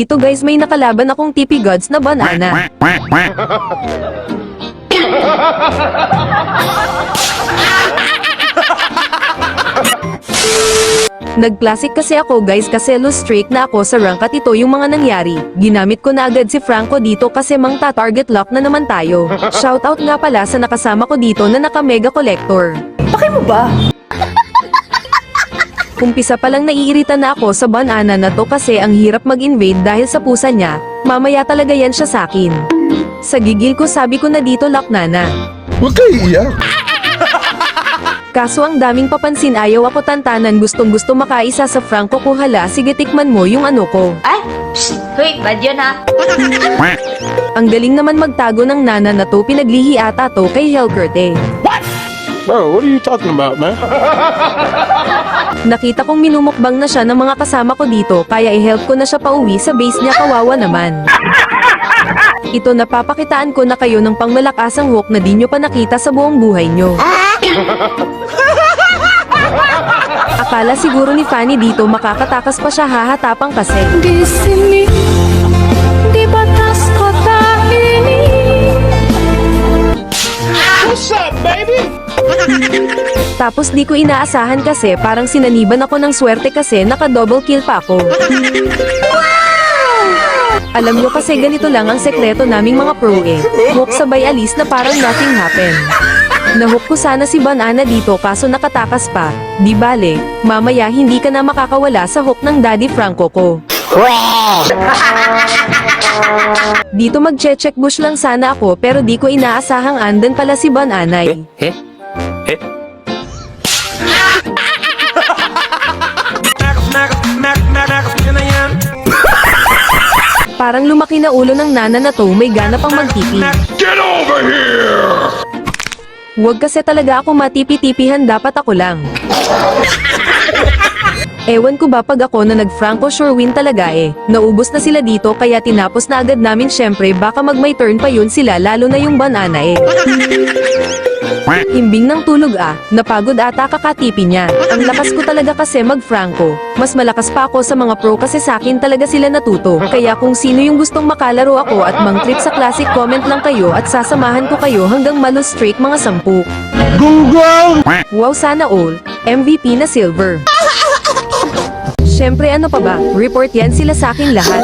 Ito guys, may nakalaban akong TP Gods na banana. Nag-classic kasi ako guys kasi lose streak na ako sa rank at ito yung mga nangyari. Ginamit ko na agad si Franco dito kasi mang ta-target lock na naman tayo. Shoutout nga pala sa nakasama ko dito na naka-mega collector. Bakit mo ba? Umpisa pa lang naiirita na ako sa banana na to kasi ang hirap mag-invade dahil sa pusa niya. Mamaya talaga yan siya sakin. Sa gigil ko sabi ko na dito lock na. Huwag kayo iiyak. Kaso ang daming papansin ayaw ako tantanan gustong gusto makaisa sa Franco ko hala sige tikman mo yung ano ko. Ay, psst, wait, bad yun ha. Ang galing naman magtago ng nana na to pinaglihi ata to kay Helkert eh. Bro, what are you talking about, man? Nakita kong minumukbang na siya ng mga kasama ko dito kaya i-help ko na siya pauwi sa base niya kawawa naman. Ito napapakitaan ko na kayo ng pangmalakasang hook na di nyo pa nakita sa buong buhay nyo. Akala siguro ni Fanny dito makakatakas pa siya hahatapang kasi. Di sini, di batas kota ini. What's up, baby? Tapos di ko inaasahan kasi parang sinaniban ako ng swerte kasi naka-double kill pa ako. Alam nyo kasi ganito lang ang sekreto naming mga pro eh. Hook sabay alis na parang nothing happened. Nahook ko sana si Banana dito kaso nakatakas pa. Di bale, mamaya hindi ka na makakawala sa hook ng Daddy Franco ko. Dito mag-check bush lang sana ako pero di ko inaasahang andan pala si Bananay. Parang lumaki na ulo ng nana na to may gana pang magtipi. Get over here! Huwag kasi talaga ako matipi-tipihan dapat ako lang. Ewan ko ba pag ako na nag-Franco sure win talaga eh. Naubos na sila dito kaya tinapos na agad namin syempre baka mag-my turn pa yun sila lalo na yung banana eh. Himbing ng tulog napagod ata kakatipi niya. Ang lakas ko talaga kasi mag-Franco. Mas malakas pa ako sa mga pro kasi sakin talaga sila natuto. Kaya kung sino yung gustong makalaro ako at mang-trip sa classic comment lang kayo at sasamahan ko kayo hanggang malus streak mga 10. Google! Wow sana all, MVP na silver. Syempre ano pa ba, report yan sila sa akin lahat.